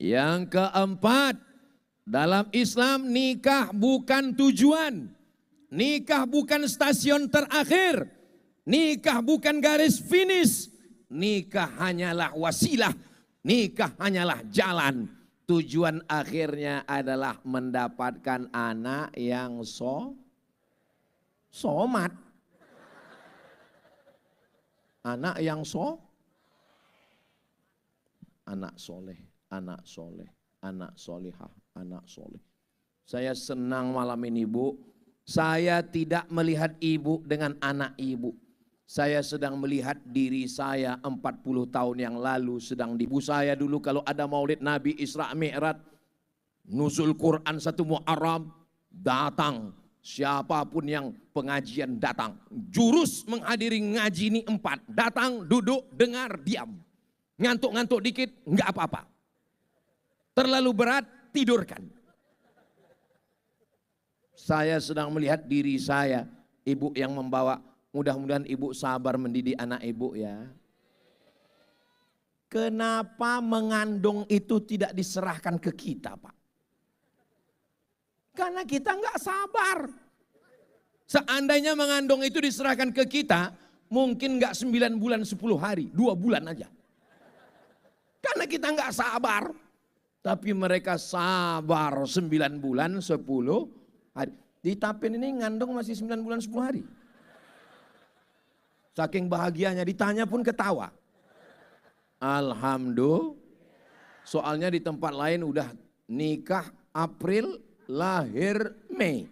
Yang keempat, dalam Islam nikah bukan tujuan. Nikah bukan stasiun terakhir. Nikah bukan garis finish. Nikah hanyalah wasilah. Nikah hanyalah jalan. Tujuan akhirnya adalah mendapatkan anak yang somat. Anak yang anak soleh, anak soleh, anak solehah, anak soleh. Saya senang malam ini Bu, saya tidak melihat ibu dengan anak ibu. Saya sedang melihat diri saya 40 tahun yang lalu sedang di ibu saya dulu kalau ada maulid Nabi Isra Mi'raj, nuzul Quran 1 Muharram, datang. Siapapun yang pengajian datang. Jurus menghadiri ngaji ini 4. Datang, duduk, dengar, diam. Ngantuk-ngantuk dikit, enggak apa-apa. Terlalu berat, tidurkan. Saya sedang melihat diri saya, ibu yang membawa. Mudah-mudahan ibu sabar mendidik anak ibu ya. Kenapa mengandung itu tidak diserahkan ke kita Pak? Karena kita nggak sabar. Seandainya mengandung itu diserahkan ke kita, mungkin nggak 9 bulan 10 hari, 2 bulan aja. Karena kita nggak sabar. Tapi mereka sabar 9 bulan 10 hari. Di Tapin ini ngandung masih 9 bulan 10 hari. Saking bahagianya, ditanya pun ketawa. Alhamdulillah. Soalnya di tempat lain udah nikah April, lahir Mei.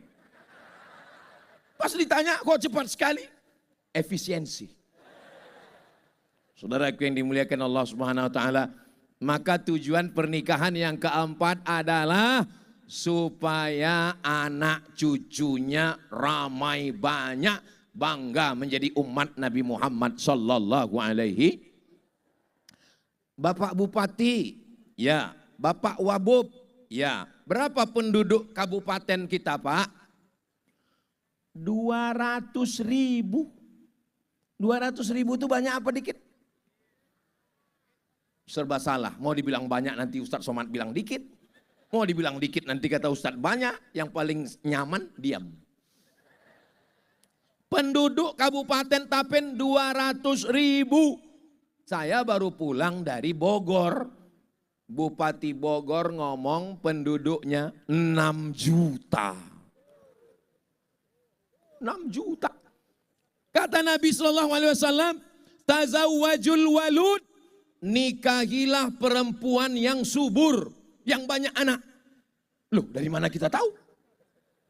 Pas ditanya kok cepat sekali? Efisiensi. Saudaraku yang dimuliakan Allah Subhanahu wa taala, maka tujuan pernikahan yang keempat adalah supaya anak cucunya ramai banyak, bangga menjadi umat Nabi Muhammad sallallahu alaihi. Bapak Bupati, ya, Bapak Wabub, ya. Berapa penduduk kabupaten kita Pak? 200.000. 200.000 itu banyak apa dikit? Serba salah. Mau dibilang banyak nanti Ustadz Somad bilang dikit. Mau dibilang dikit nanti kata Ustadz banyak. Yang paling nyaman diam. Penduduk Kabupaten Tapen 200.000. Saya baru pulang dari Bogor. Bupati Bogor ngomong penduduknya 6 juta. 6 juta. Kata Nabi SAW, tazawwajul walud, nikahilah perempuan yang subur, yang banyak anak. Loh, dari mana kita tahu?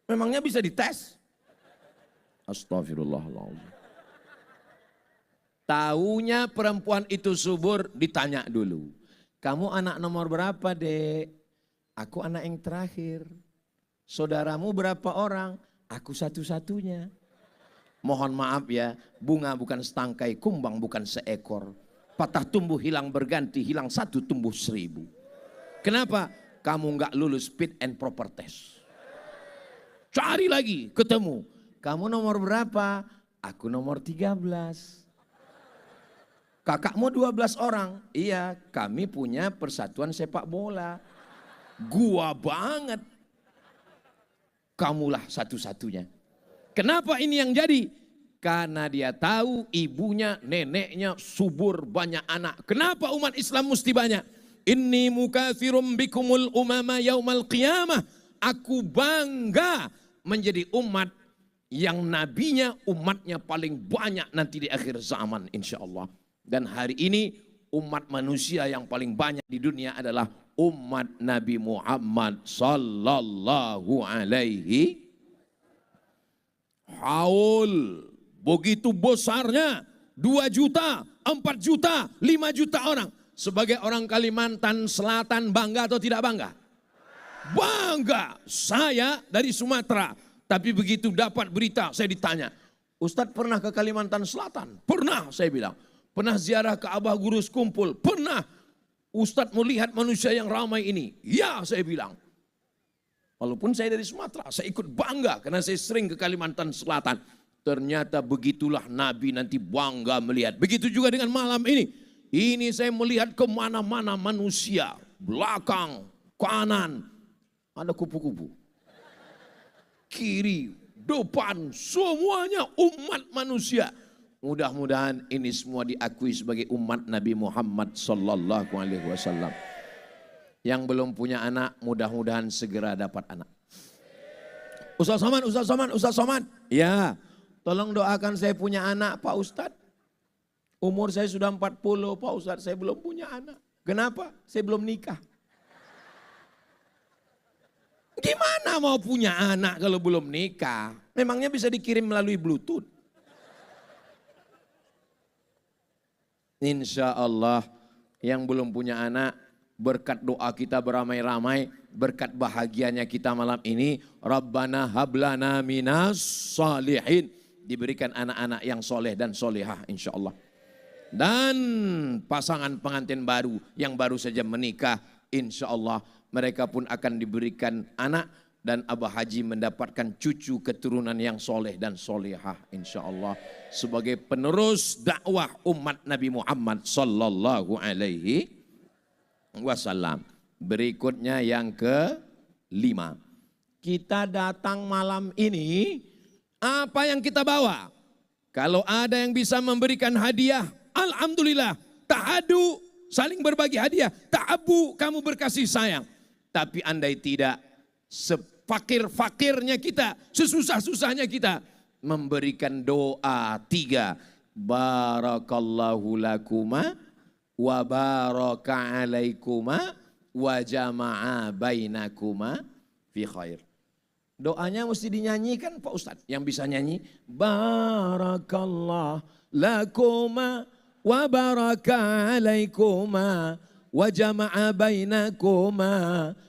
Memangnya bisa dites? Astagfirullahaladzim. Taunya perempuan itu subur, ditanya dulu. Kamu anak nomor berapa dek? Aku anak yang terakhir. Saudaramu berapa orang? Aku satu-satunya. Mohon maaf ya, bunga bukan setangkai, kumbang bukan seekor. Patah tumbuh hilang berganti, hilang satu tumbuh 1000. Kenapa? Kamu nggak lulus fit and proper test. Cari lagi, ketemu. Kamu nomor berapa? Aku nomor 13. Kakakmu 12 orang. Iya, kami punya persatuan sepak bola. Gua banget. Kamulah satu-satunya. Kenapa ini yang jadi? Karena dia tahu ibunya, neneknya subur banyak anak. Kenapa umat Islam mesti banyak? Inni mukatsirum bikumul umama yaumal qiyamah. Aku bangga menjadi umat yang nabinya umatnya paling banyak nanti di akhir zaman insyaallah. Dan hari ini umat manusia yang paling banyak di dunia adalah umat Nabi Muhammad sallallahu alaihi haul. Begitu besarnya 2 juta, 4 juta, 5 juta orang. Sebagai orang Kalimantan Selatan bangga atau tidak bangga? Bangga. Saya dari Sumatera. Tapi begitu dapat berita saya ditanya, Ustadz pernah ke Kalimantan Selatan? Pernah saya bilang. Pernah ziarah ke Abah Gurus Kumpul? Pernah. Ustadz melihat manusia yang ramai ini? Ya saya bilang. Walaupun saya dari Sumatera, saya ikut bangga karena saya sering ke Kalimantan Selatan. Ternyata begitulah Nabi nanti bangga melihat. Begitu juga dengan malam ini. Ini saya melihat kemana-mana manusia. belakang, kanan, ada kupu-kupu. Kiri, depan, semuanya umat manusia. Mudah-mudahan ini semua diakui sebagai umat Nabi Muhammad sallallahu alaihi wasallam. Yang belum punya anak, mudah-mudahan segera dapat anak. Ustaz Somad, Ustaz Somad, Ustaz Somad. Ya, tolong doakan saya punya anak Pak Ustadz. Umur saya sudah 40 Pak Ustadz, saya belum punya anak. Kenapa? Saya belum nikah. Gimana mau punya anak kalau belum nikah? Memangnya bisa dikirim melalui Bluetooth? Insya Allah yang belum punya anak, berkat doa kita beramai-ramai, berkat bahagianya kita malam ini, Rabbana hablana minas salihin, diberikan anak-anak yang soleh dan solehah insya Allah. Dan pasangan pengantin baru yang baru saja menikah, insya Allah mereka pun akan diberikan anak dan Abah Haji mendapatkan cucu keturunan yang soleh dan solehah insya Allah sebagai penerus dakwah umat Nabi Muhammad sallallahu alaihi wasallam. Berikutnya yang kelima, kita datang malam ini, apa yang kita bawa? Kalau ada yang bisa memberikan hadiah, alhamdulillah. Ta'adu, saling berbagi hadiah. Ta'abu, kamu berkasih sayang. Tapi andai tidak, sefakir-fakirnya kita, sesusah-susahnya kita, memberikan doa 3. Barakallahu lakuma wa baraka alaikuma wa jama'a bainakuma fi khair. Doanya mesti dinyanyikan Pak Ustadz. Yang bisa nyanyi, barakallah lakuma wa baraka alaikuma wa jama'a bainakuma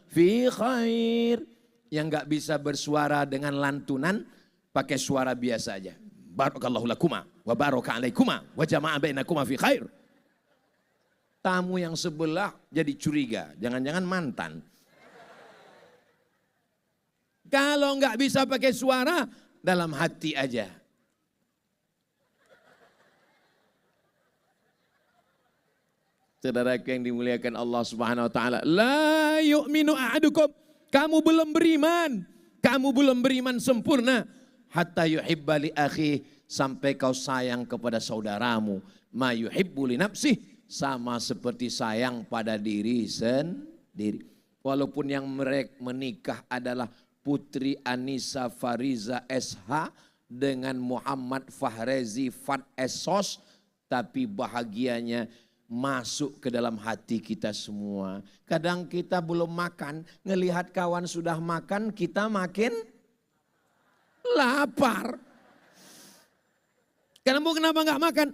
fi khair. Yang gak bisa bersuara dengan lantunan, pakai suara biasa aja. Barakallahu lakuma wa baraka alaikuma wa jama'a bainakuma fi khair. Tamu yang sebelah jadi curiga, jangan-jangan mantan. Kalau nggak bisa pakai suara, dalam hati aja. Saudara yang dimuliakan Allah Subhanahu wa taala, la yu'minu ahadukum, kamu belum beriman. Kamu belum beriman sempurna hatta yuhibba li akhi, sampai kau sayang kepada saudaramu, ma yuhibbu li nafsih, sama seperti sayang pada diri sendiri. Walaupun yang mereka menikah adalah Putri Anissa Fariza SH dengan Muhammad Fahrezi Fat Esos, tapi bahagianya masuk ke dalam hati kita semua. Kadang kita belum makan, ngelihat kawan sudah makan, kita makin lapar. Kenapa nggak makan?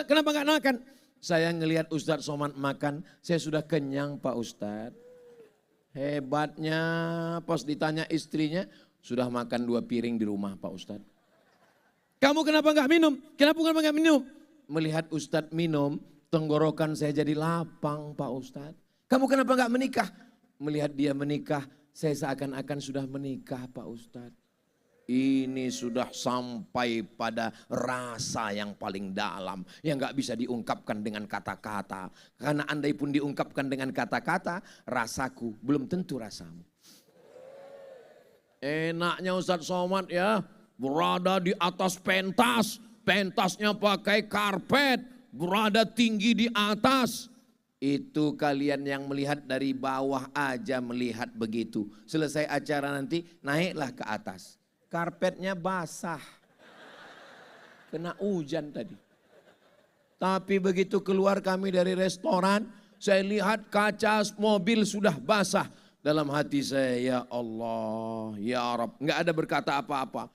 Kenapa nggak makan? Saya ngelihat Ustadz Somad makan, saya sudah kenyang Pak Ustadz. Hebatnya pas ditanya istrinya, sudah makan 2 piring di rumah Pak Ustadz. Kamu kenapa nggak minum? Kenapa nggak minum? Melihat Ustadz minum, tenggorokan saya jadi lapang Pak Ustadz. Kamu kenapa nggak menikah? Melihat dia menikah, saya seakan-akan sudah menikah Pak Ustadz. Ini sudah sampai pada rasa yang paling dalam, yang gak bisa diungkapkan dengan kata-kata. Karena andai pun diungkapkan dengan kata-kata, rasaku belum tentu rasamu. Enaknya Ustadz Somad ya, berada di atas pentas. Pentasnya pakai karpet, berada tinggi di atas. Itu kalian yang melihat dari bawah aja melihat begitu. Selesai acara nanti naiklah ke atas. Karpetnya basah, kena hujan tadi. Tapi begitu keluar kami dari restoran, saya lihat kaca mobil sudah basah. Dalam hati saya, ya Allah, ya Rabb, nggak ada berkata apa-apa.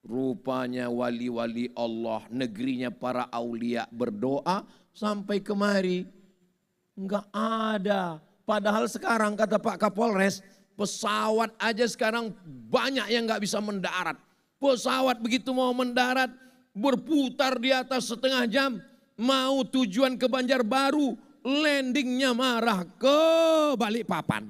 Rupanya wali-wali Allah, negerinya para aulia berdoa sampai kemari. Nggak ada. Padahal sekarang kata Pak Kapolres, pesawat aja sekarang banyak yang nggak bisa mendarat. Pesawat begitu mau mendarat berputar di atas setengah jam. Mau tujuan ke Banjarbaru, landingnya marah ke Balikpapan.